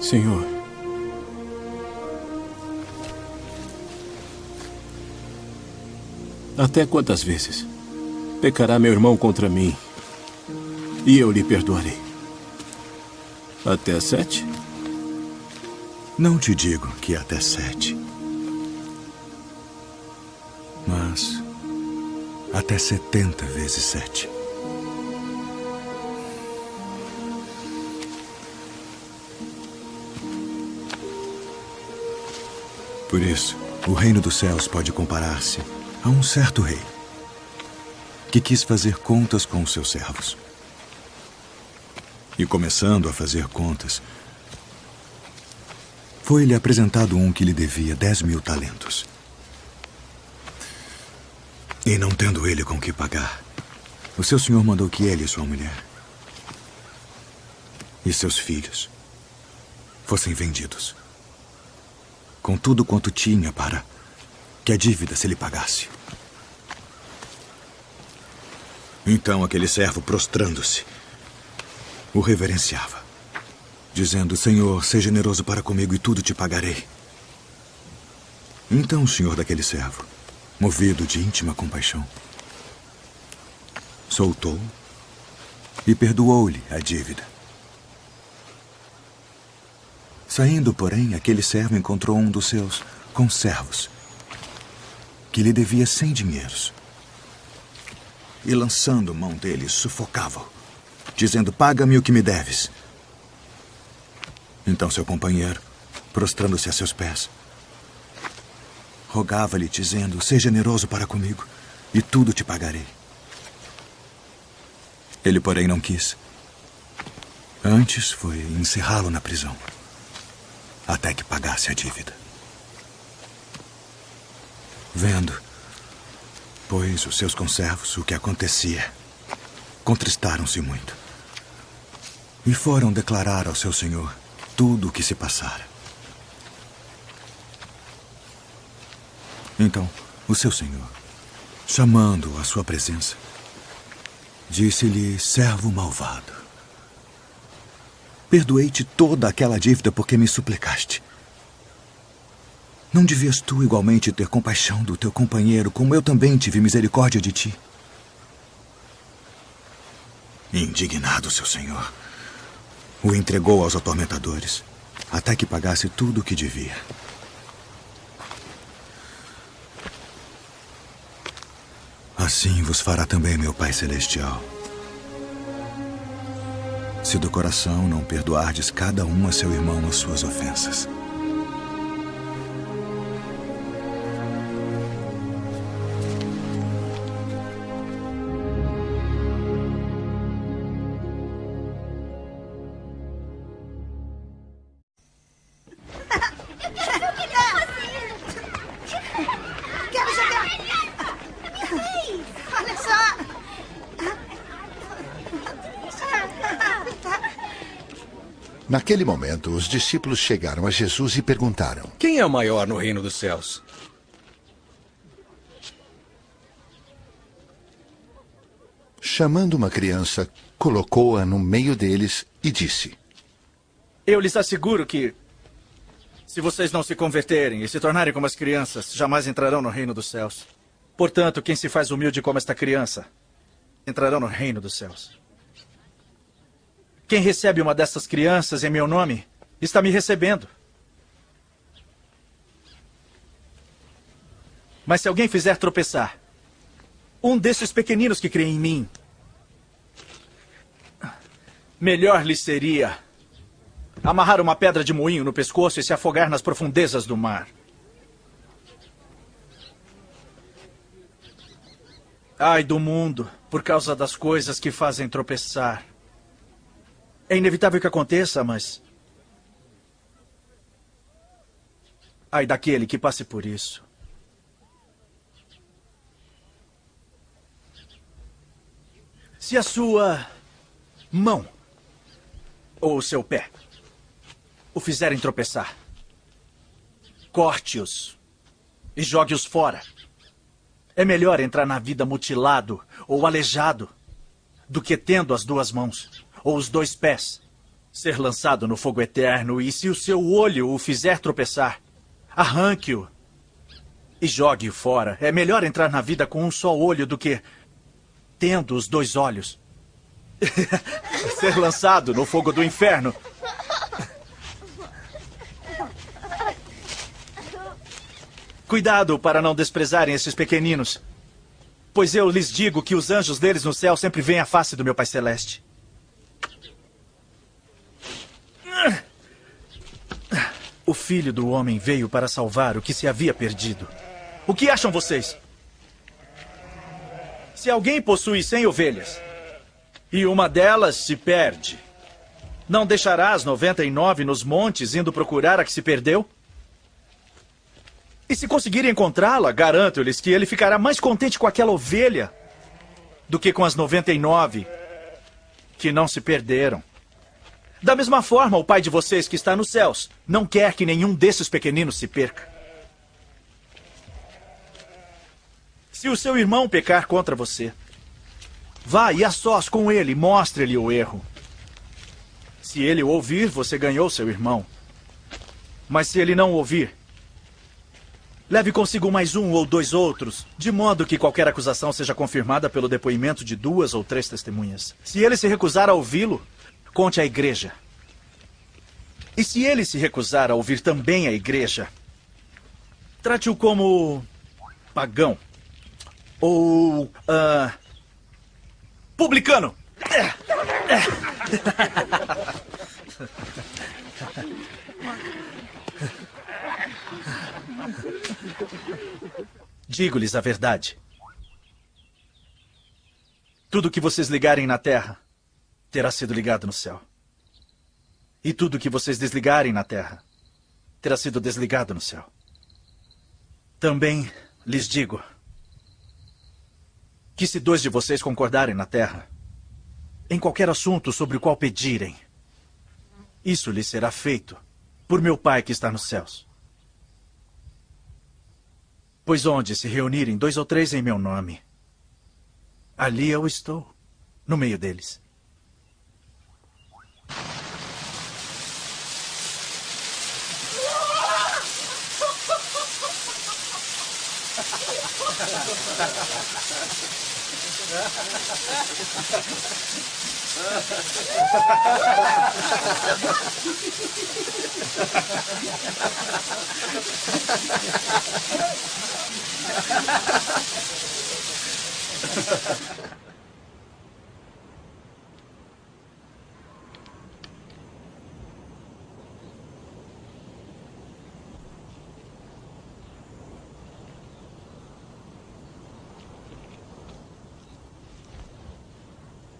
Senhor. Até quantas vezes pecará meu irmão contra mim e eu lhe perdoarei? Até 7? Não te digo que até 7. Mas até 70 vezes 7. Por isso, o reino dos céus pode comparar-se a um certo rei que quis fazer contas com os seus servos. E começando a fazer contas, foi-lhe apresentado um que lhe devia 10.000 talentos. E não tendo ele com que pagar, o seu senhor mandou que ele e sua mulher e seus filhos fossem vendidos, com tudo quanto tinha, para que a dívida se lhe pagasse. Então aquele servo, prostrando-se, o reverenciava, dizendo: Senhor, seja generoso para comigo e tudo te pagarei. Então o senhor daquele servo, movido de íntima compaixão, soltou e perdoou-lhe a dívida. Saindo, porém, aquele servo encontrou um dos seus conservos, que lhe devia 100 dinheiros. E lançando mão dele, sufocava-o, dizendo: paga-me o que me deves. Então seu companheiro, prostrando-se a seus pés, rogava-lhe, dizendo: seja generoso para comigo e tudo te pagarei. Ele, porém, não quis. Antes foi encerrá-lo na prisão, até que pagasse a dívida. Vendo, pois, os seus conservos o que acontecia, contristaram-se muito e foram declarar ao seu senhor tudo o que se passara. Então, o seu senhor, chamando-o à sua presença, disse-lhe: servo malvado, perdoei-te toda aquela dívida porque me suplicaste. Não devias tu igualmente ter compaixão do teu companheiro, como eu também tive misericórdia de ti? Indignado, seu senhor o entregou aos atormentadores, até que pagasse tudo o que devia. Assim vos fará também meu Pai Celestial, se do coração não perdoardes cada um a seu irmão as suas ofensas. Naquele momento, os discípulos chegaram a Jesus e perguntaram: quem é o maior no reino dos céus? Chamando uma criança, colocou-a no meio deles e disse: eu lhes asseguro que, se vocês não se converterem e se tornarem como as crianças, jamais entrarão no reino dos céus. Portanto, quem se faz humilde como esta criança, entrarão no reino dos céus. Quem recebe uma dessas crianças em meu nome, está me recebendo. Mas se alguém fizer tropeçar um desses pequeninos que creem em mim, melhor lhe seria amarrar uma pedra de moinho no pescoço e se afogar nas profundezas do mar. Ai do mundo, por causa das coisas que fazem tropeçar. É inevitável que aconteça, mas ai daquele que passe por isso. Se a sua mão ou o seu pé o fizerem tropeçar, corte-os e jogue-os fora. É melhor entrar na vida mutilado ou aleijado do que tendo as 2 mãos ou os 2 pés ser lançado no fogo eterno, e se o seu olho o fizer tropeçar, arranque-o e jogue-o fora. É melhor entrar na vida com um só olho do que tendo os 2 olhos. Ser lançado no fogo do inferno. Cuidado para não desprezarem esses pequeninos, pois eu lhes digo que os anjos deles no céu sempre veem a face do meu Pai Celeste. O Filho do Homem veio para salvar o que se havia perdido. O que acham vocês? Se alguém possui 100 ovelhas e uma delas se perde, não deixará as 99 nos montes indo procurar a que se perdeu? E se conseguir encontrá-la, garanto-lhes que ele ficará mais contente com aquela ovelha do que com as 99 que não se perderam. Da mesma forma, o Pai de vocês que está nos céus não quer que nenhum desses pequeninos se perca. Se o seu irmão pecar contra você, vá e a sós com ele e mostre-lhe o erro. Se ele o ouvir, você ganhou seu irmão. Mas se ele não ouvir, leve consigo mais 1 ou 2 outros, de modo que qualquer acusação seja confirmada pelo depoimento de 2 ou 3 testemunhas. Se ele se recusar a ouvi-lo, conte à igreja. E se ele se recusar a ouvir também a igreja, trate-o como pagão ou publicano. Digo-lhes a verdade. Tudo que vocês ligarem na terra terá sido ligado no céu. E tudo que vocês desligarem na terra terá sido desligado no céu. Também lhes digo que se 2 de vocês concordarem na terra, em qualquer assunto sobre o qual pedirem, isso lhes será feito por meu Pai que está nos céus. Pois onde se reunirem 2 ou 3 em meu nome, ali eu estou, no meio deles.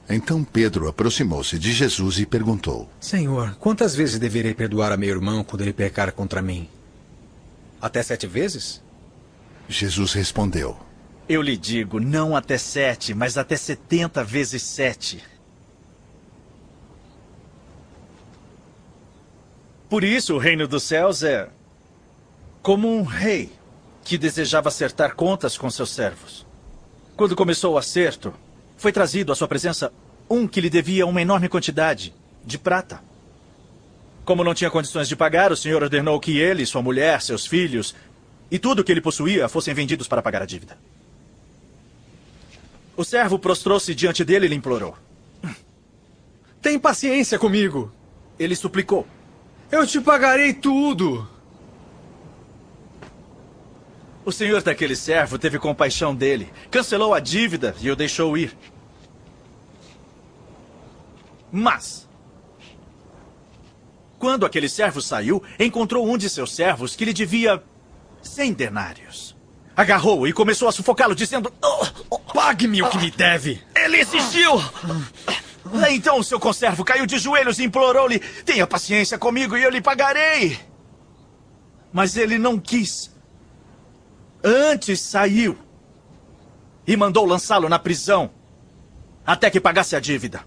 Então Pedro aproximou-se de Jesus e perguntou: Senhor, quantas vezes deverei perdoar a meu irmão quando ele pecar contra mim? Até 7 vezes? Jesus respondeu: Eu lhe digo, não até 7, mas até 70 vezes 7. Por isso, o reino dos céus é como um rei que desejava acertar contas com seus servos. Quando começou o acerto, foi trazido à sua presença um que lhe devia uma enorme quantidade de prata. Como não tinha condições de pagar, o senhor ordenou que ele, sua mulher, seus filhos e tudo o que ele possuía fossem vendidos para pagar a dívida. O servo prostrou-se diante dele e lhe implorou. Tem paciência comigo. Ele suplicou. Eu te pagarei tudo. O senhor daquele servo teve compaixão dele, cancelou a dívida e o deixou ir. Mas, quando aquele servo saiu, encontrou um de seus servos que lhe devia 100 denários. Agarrou-o e começou a sufocá-lo, dizendo: Pague-me o que me deve. Ele insistiu. Então o seu conservo caiu de joelhos e implorou-lhe: tenha paciência comigo e eu lhe pagarei. Mas ele não quis. Antes saiu e mandou lançá-lo na prisão até que pagasse a dívida.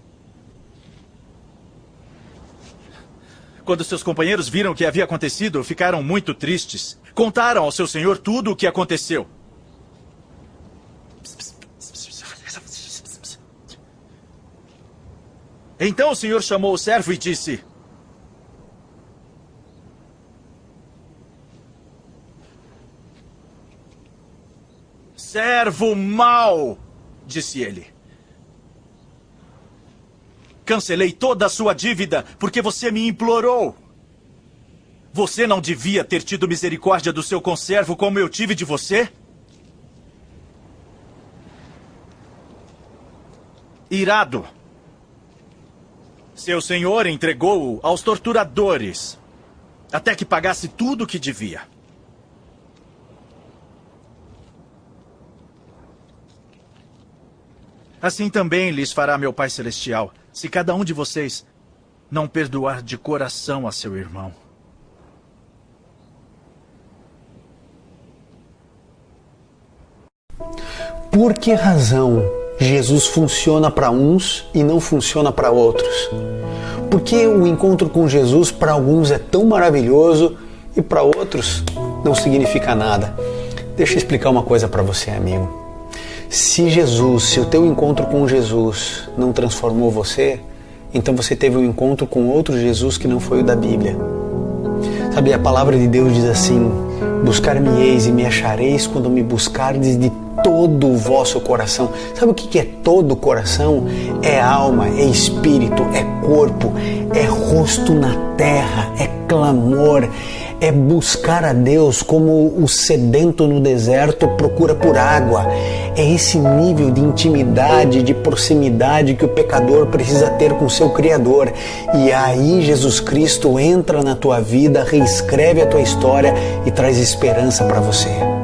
Quando seus companheiros viram o que havia acontecido, ficaram muito tristes. Contaram ao seu senhor tudo o que aconteceu. Então o senhor chamou o servo e disse: Servo mau, disse ele. Cancelei toda a sua dívida porque você me implorou. Você não devia ter tido misericórdia do seu conservo como eu tive de você? Irado, seu senhor entregou-o aos torturadores, até que pagasse tudo o que devia. Assim também lhes fará meu Pai Celestial, se cada um de vocês não perdoar de coração a seu irmão. Por que razão Jesus funciona para uns e não funciona para outros? Por que o encontro com Jesus para alguns é tão maravilhoso e para outros não significa nada? Deixa eu explicar uma coisa para você, amigo. Se o teu encontro com Jesus não transformou você, então você teve um encontro com outro Jesus que não foi o da Bíblia. Sabe, a palavra de Deus diz assim: buscar-me-eis e me achareis quando me buscardes de todo o vosso coração. Sabe o que é todo o coração? É alma, é espírito, é corpo, é rosto na terra, é clamor, é buscar a Deus como o sedento no deserto procura por água. É esse nível de intimidade, de proximidade que o pecador precisa ter com seu Criador. E aí Jesus Cristo entra na tua vida, reescreve a tua história e traz esperança para você.